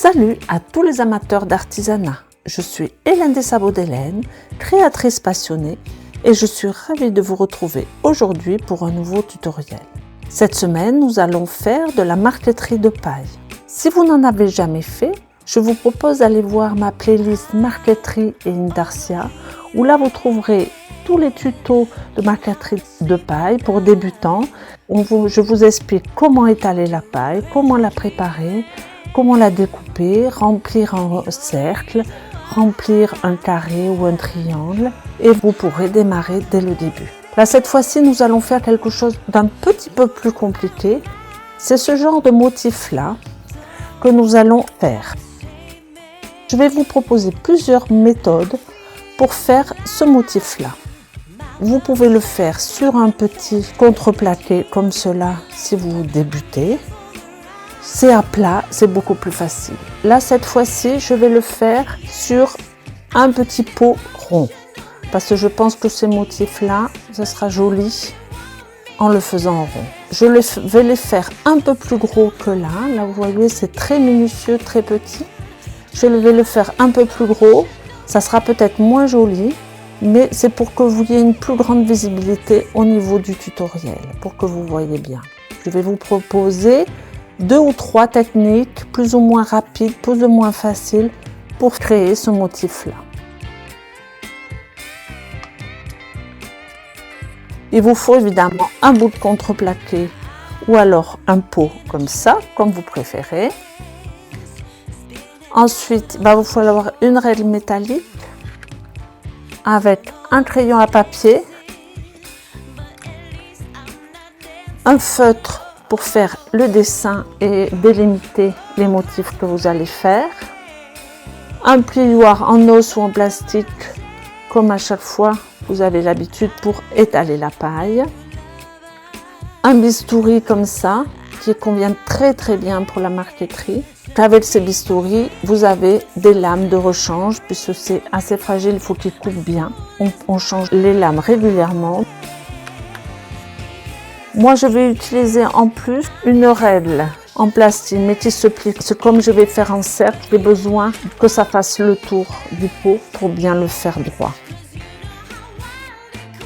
Salut à tous les amateurs d'artisanat. Je suis Hélène des Sabots d'Hélène, créatrice passionnée, et je suis ravie de vous retrouver aujourd'hui pour un nouveau tutoriel. Cette semaine, nous allons faire de la marqueterie de paille. Si vous n'en avez jamais fait, je vous propose d'aller voir ma playlist marqueterie et intarsia, où là vous trouverez tous les tutos de marqueterie de paille pour débutants. Je vous explique comment étaler la paille, comment la préparer, comment la découper, remplir un cercle, remplir un carré ou un triangle, et vous pourrez démarrer dès le début. Là, cette fois-ci, nous allons faire quelque chose d'un petit peu plus compliqué. C'est ce genre de motif-là que nous allons faire. Je vais vous proposer plusieurs méthodes pour faire ce motif-là. Vous pouvez le faire sur un petit contreplaqué comme cela si vous débutez. C'est à plat, c'est beaucoup plus facile. Là, cette fois-ci, je vais le faire sur un petit pot rond. Parce que je pense que ces motifs-là, ça sera joli en le faisant en rond. Je vais les faire un peu plus gros que là. Là, vous voyez, c'est très minutieux, très petit. Je vais le faire un peu plus gros. Ça sera peut-être moins joli, mais c'est pour que vous ayez une plus grande visibilité au niveau du tutoriel, pour que vous voyez bien. Je vais vous proposer 2 ou 3 techniques plus ou moins rapides, plus ou moins faciles pour créer ce motif-là. Il vous faut évidemment un bout de contreplaqué ou alors un pot comme ça, comme vous préférez. Ensuite, il va vous falloir une règle métallique avec un crayon à papier, un feutre pour faire le dessin et délimiter les motifs que vous allez faire, un plioir en os ou en plastique, comme à chaque fois vous avez l'habitude pour étaler la paille, un bistouri comme ça, qui convient très bien pour la marqueterie. Avec ces bistouris, vous avez des lames de rechange, puisque c'est assez fragile, il faut qu'il coupe bien. On change les lames régulièrement. Moi, je vais utiliser en plus une règle en plastique, mais qui se plie. C'est comme je vais faire un cercle, j'ai besoin que ça fasse le tour du pot pour bien le faire droit.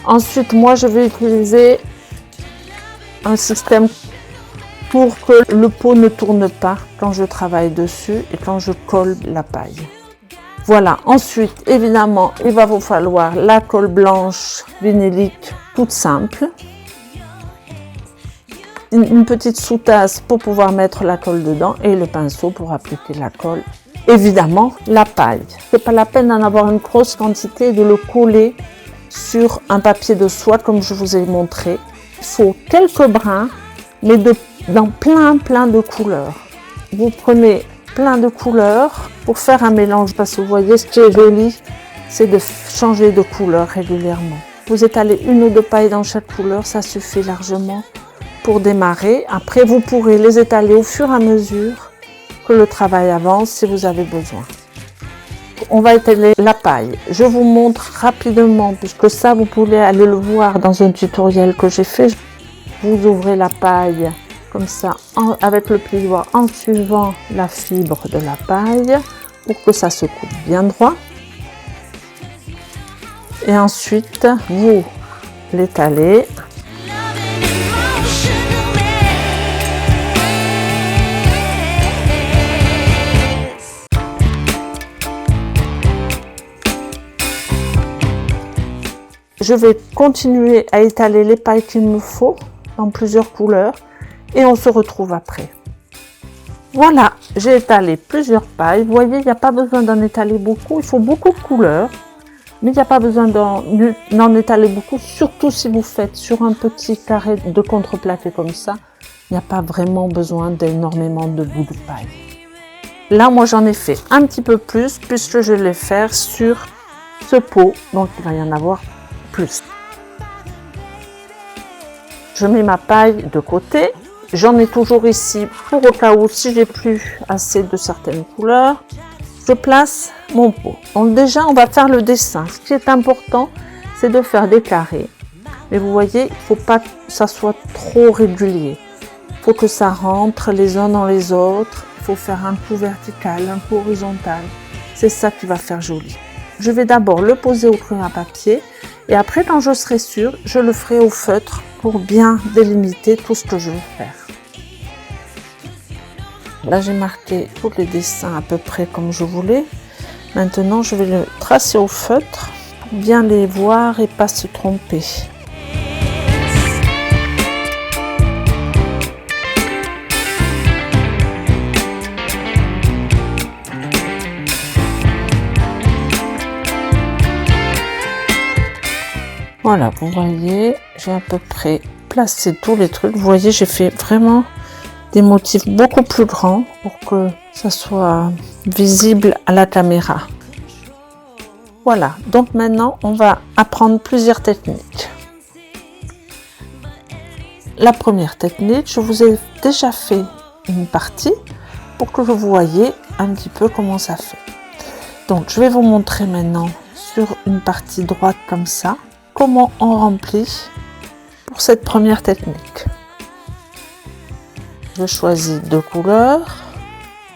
Ensuite, moi, je vais utiliser un système pour que le pot ne tourne pas quand je travaille dessus et quand je colle la paille. Voilà, ensuite, évidemment, il va vous falloir la colle blanche vinylique toute simple. Une petite sous-tasse pour pouvoir mettre la colle dedans et le pinceau pour appliquer la colle. Évidemment, la paille. C'est pas la peine d'en avoir une grosse quantité et de le coller sur un papier de soie comme je vous ai montré. Il faut quelques brins, mais dans plein de couleurs. Vous prenez plein de couleurs pour faire un mélange, parce que vous voyez, ce qui est joli, c'est de changer de couleur régulièrement. Vous étalez 1 ou 2 pailles dans chaque couleur, ça suffit largement pour démarrer. Après, vous pourrez les étaler au fur et à mesure que le travail avance si vous avez besoin. On va étaler la paille. Je vous montre rapidement, puisque ça, vous pouvez aller le voir dans un tutoriel que j'ai fait. Vous ouvrez la paille comme ça avec le plioir en suivant la fibre de la paille pour que ça se coupe bien droit. Et ensuite, vous l'étalez. Je vais continuer à étaler les pailles qu'il me faut dans plusieurs couleurs et on se retrouve après. Voilà, j'ai étalé plusieurs pailles. Vous voyez, il n'y a pas besoin d'en étaler beaucoup. Il faut beaucoup de couleurs, mais il n'y a pas besoin d'en étaler beaucoup, surtout si vous faites sur un petit carré de contreplaqué comme ça. Il n'y a pas vraiment besoin d'énormément de bouts de paille. Là, moi, j'en ai fait un petit peu plus puisque je vais faire sur ce pot, donc il va y en avoir plus. Je mets ma paille de côté. J'en ai toujours ici pour au cas où si j'ai plus assez de certaines couleurs. Je place mon pot. Donc déjà, on va faire le dessin. Ce qui est important, c'est de faire des carrés. Mais vous voyez, il ne faut pas que ça soit trop régulier. Il faut que ça rentre les uns dans les autres. Il faut faire un coup vertical, un coup horizontal. C'est ça qui va faire joli. Je vais d'abord le poser au crayon à papier et après, quand je serai sûre, je le ferai au feutre pour bien délimiter tout ce que je veux faire. Là, j'ai marqué tous les dessins à peu près comme je voulais. Maintenant, je vais le tracer au feutre pour bien les voir et pas se tromper. Voilà, vous voyez, j'ai à peu près placé tous les trucs. Vous voyez, j'ai fait vraiment des motifs beaucoup plus grands pour que ça soit visible à la caméra. Voilà, donc maintenant, on va apprendre plusieurs techniques. La première technique, je vous ai déjà fait une partie pour que vous voyez un petit peu comment ça fait. Donc, je vais vous montrer maintenant sur une partie droite comme ça, comment on remplit pour cette première technique. Je choisis deux couleurs,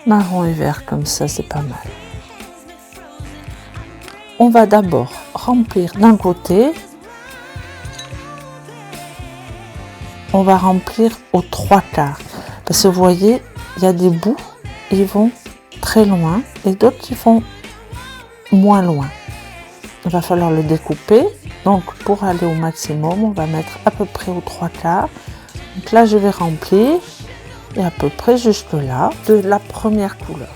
marron et vert comme ça, c'est pas mal. On va d'abord remplir d'un côté, on va remplir aux 3/4 parce que vous voyez, il y a des bouts, ils vont très loin et d'autres qui vont moins loin. Il va falloir le découper. Donc pour aller au maximum, on va mettre à peu près aux 3/4. Donc là, je vais remplir et à peu près jusque là de la première couleur.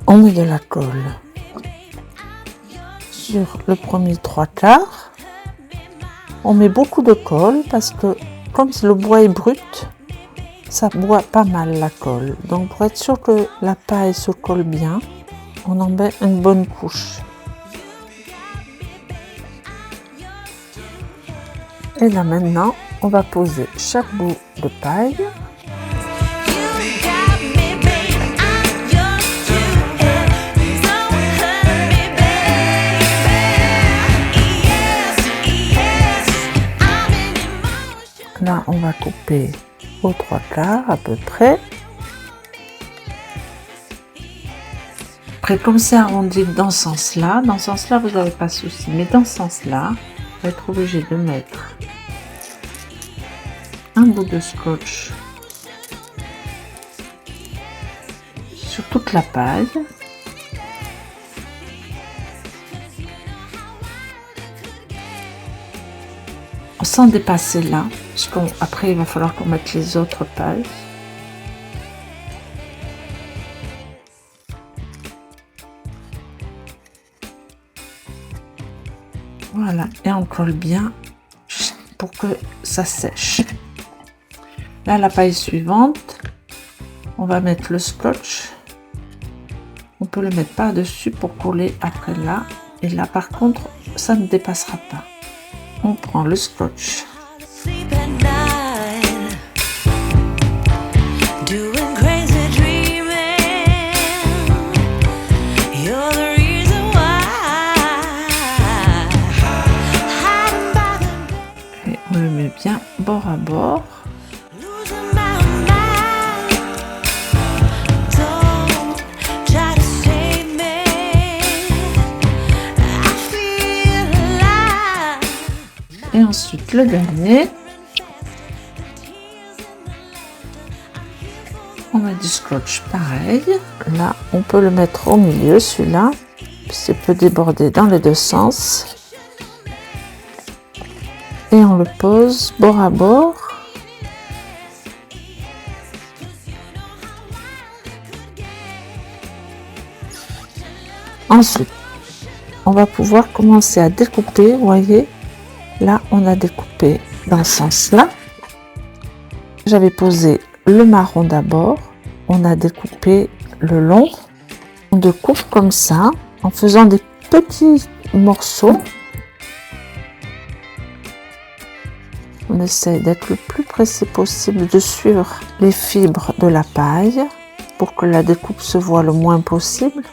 On met de la colle sur le premier 3/4. On met beaucoup de colle parce que comme le bois est brut, ça boit pas mal la colle. Donc pour être sûr que la paille se colle bien, on en met une bonne couche. Et là maintenant, on va poser chaque bout de paille. Là, on va couper aux 3/4 à peu près. Après, comme c'est arrondi dans ce sens-là, vous n'avez pas de souci, mais dans ce sens-là, on va être obligé de mettre un bout de scotch sur toute la paille. Sans dépasser là, parce qu'après il va falloir qu'on mette les autres pailles. Voilà, et on colle bien pour que ça sèche. Là, la paille suivante, on va mettre le scotch. On peut le mettre par-dessus pour coller après là. Et là, par contre, ça ne dépassera pas. On prend le scotch. Et on le met bien bord à bord. Et ensuite le dernier, on met du scotch pareil. Là, on peut le mettre au milieu, celui-là, puisqu'il peut déborder dans les deux sens. Et on le pose bord à bord. Ensuite, on va pouvoir commencer à découper, vous voyez. Là, on a découpé dans ce sens-là. J'avais posé le marron d'abord. On a découpé le long. On découpe comme ça, en faisant des petits morceaux. On essaie d'être le plus précis possible, de suivre les fibres de la paille pour que la découpe se voit le moins possible.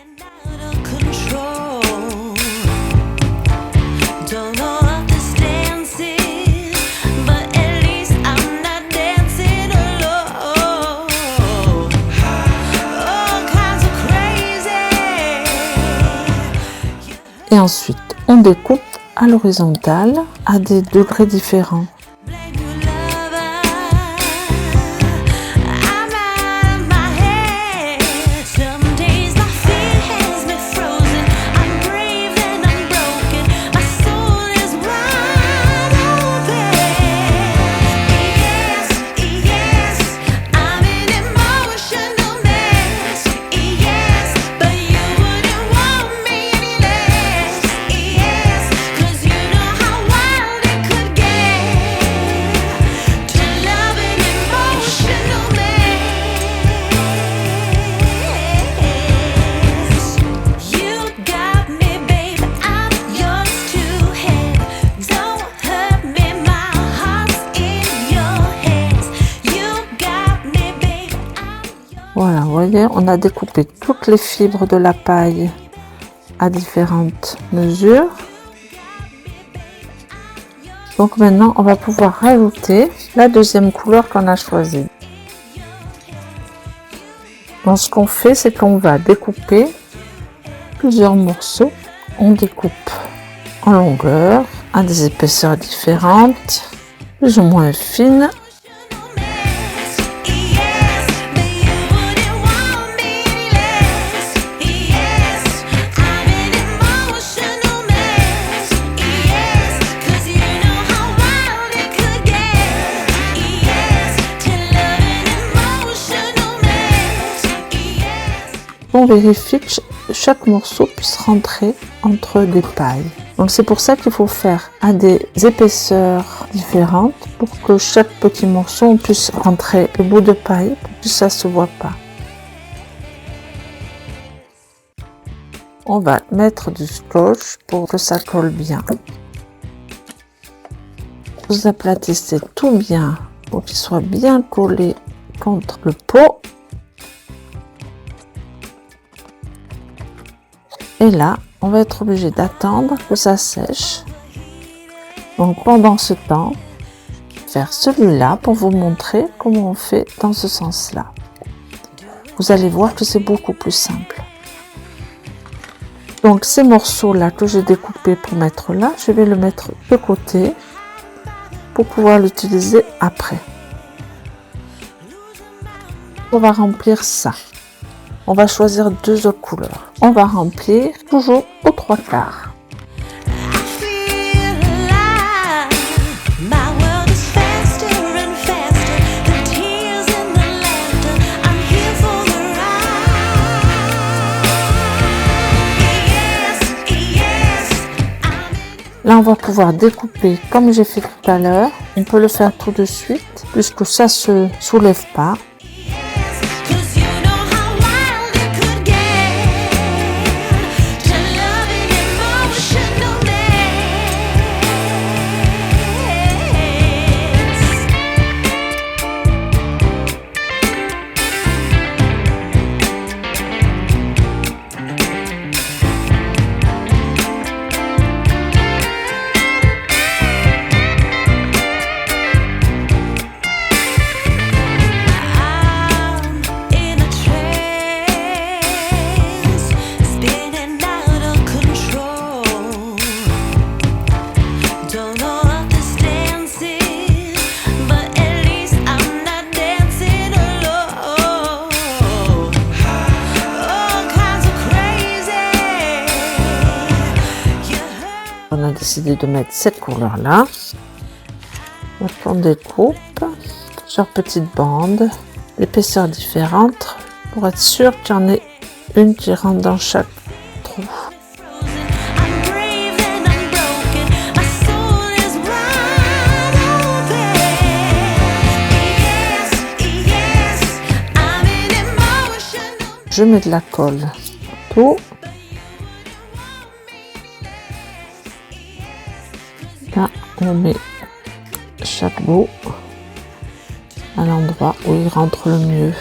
Et ensuite, on découpe à l'horizontale à des degrés différents. Voilà, vous voyez, on a découpé toutes les fibres de la paille à différentes mesures. Donc maintenant, on va pouvoir rajouter la deuxième couleur qu'on a choisie. Donc ce qu'on fait, c'est qu'on va découper plusieurs morceaux. On découpe en longueur, à des épaisseurs différentes, plus ou moins fines. On vérifie que chaque morceau puisse rentrer entre des pailles. Donc c'est pour ça qu'il faut faire à des épaisseurs différentes pour que chaque petit morceau puisse rentrer le bout de paille pour que ça ne se voit pas. On va mettre du scotch pour que ça colle bien. Vous aplatissez tout bien pour qu'il soit bien collé contre le pot. Et là, on va être obligé d'attendre que ça sèche. Donc pendant ce temps, faire celui-là pour vous montrer comment on fait dans ce sens-là. Vous allez voir que c'est beaucoup plus simple. Donc ces morceaux-là que j'ai découpés pour mettre là, je vais le mettre de côté pour pouvoir l'utiliser après. On va remplir ça. On va choisir deux autres couleurs. On va remplir toujours aux 3/4. Là, on va pouvoir découper comme j'ai fait tout à l'heure. On peut le faire tout de suite puisque ça se soulève pas. On a décidé de mettre cette couleur-là. Donc on découpe sur petites bandes, d'épaisseurs différentes, pour être sûr qu'il y en ait une qui rentre dans chaque trou. Je mets de la colle partout. Là, on met chaque bout à l'endroit où il rentre le mieux.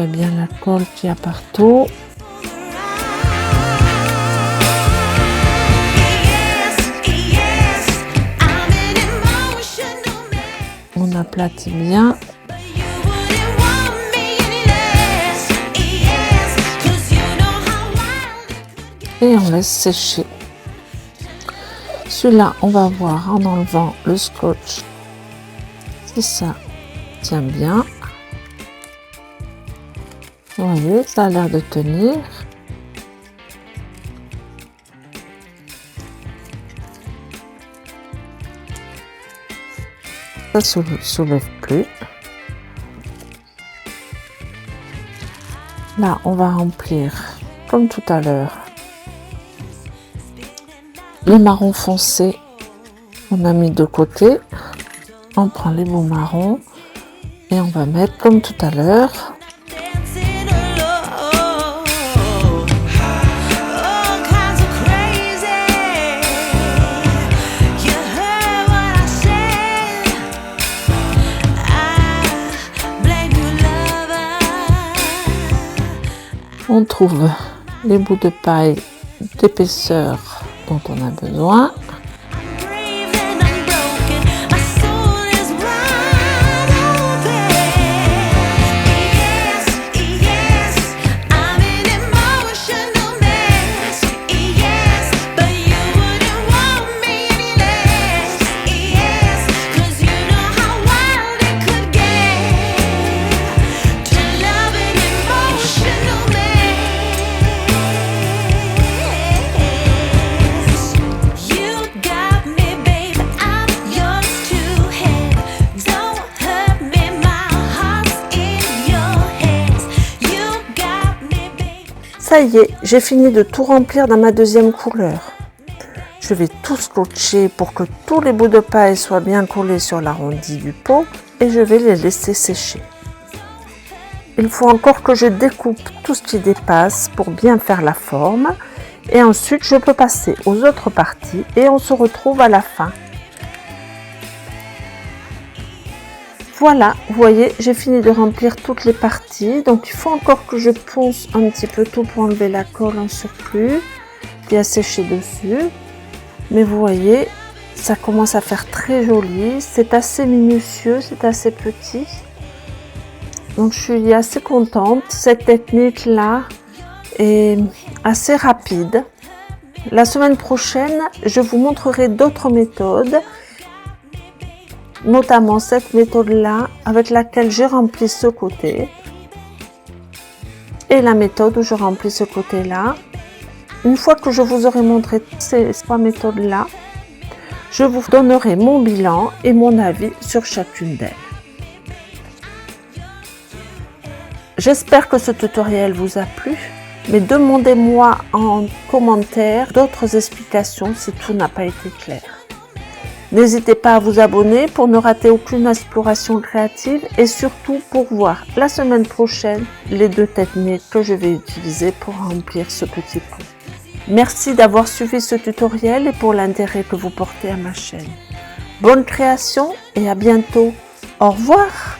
nettoie bien la colle qu'il y a partout. On aplatit bien. Et on laisse sécher. Celui-là, on va voir en enlevant le scotch si ça tient bien. Vous voyez, ça a l'air de tenir. Ça ne soulève plus. Là, on va remplir, comme tout à l'heure, les marrons foncés. On a mis de côté. On prend les bouts marrons et on va mettre comme tout à l'heure. On trouve les bouts de paille d'épaisseur dont on a besoin. Ça y est, j'ai fini de tout remplir dans ma deuxième couleur. Je vais tout scotcher pour que tous les bouts de paille soient bien collés sur l'arrondi du pot et je vais les laisser sécher. Il faut encore que je découpe tout ce qui dépasse pour bien faire la forme et ensuite je peux passer aux autres parties et on se retrouve à la fin. Voilà, vous voyez, j'ai fini de remplir toutes les parties. Donc, il faut encore que je ponce un petit peu tout pour enlever la colle en surplus qui a séché dessus. Mais vous voyez, ça commence à faire très joli. C'est assez minutieux, c'est assez petit. Donc, je suis assez contente. Cette technique-là est assez rapide. La semaine prochaine, je vous montrerai d'autres méthodes. Notamment cette méthode-là avec laquelle je remplis ce côté et la méthode où je remplis ce côté-là. Une fois que je vous aurai montré ces trois méthodes-là, je vous donnerai mon bilan et mon avis sur chacune d'elles. J'espère que ce tutoriel vous a plu, mais demandez-moi en commentaire d'autres explications si tout n'a pas été clair. N'hésitez pas à vous abonner pour ne rater aucune exploration créative et surtout pour voir la semaine prochaine les deux techniques que je vais utiliser pour remplir ce petit pot. Merci d'avoir suivi ce tutoriel et pour l'intérêt que vous portez à ma chaîne. Bonne création et à bientôt. Au revoir.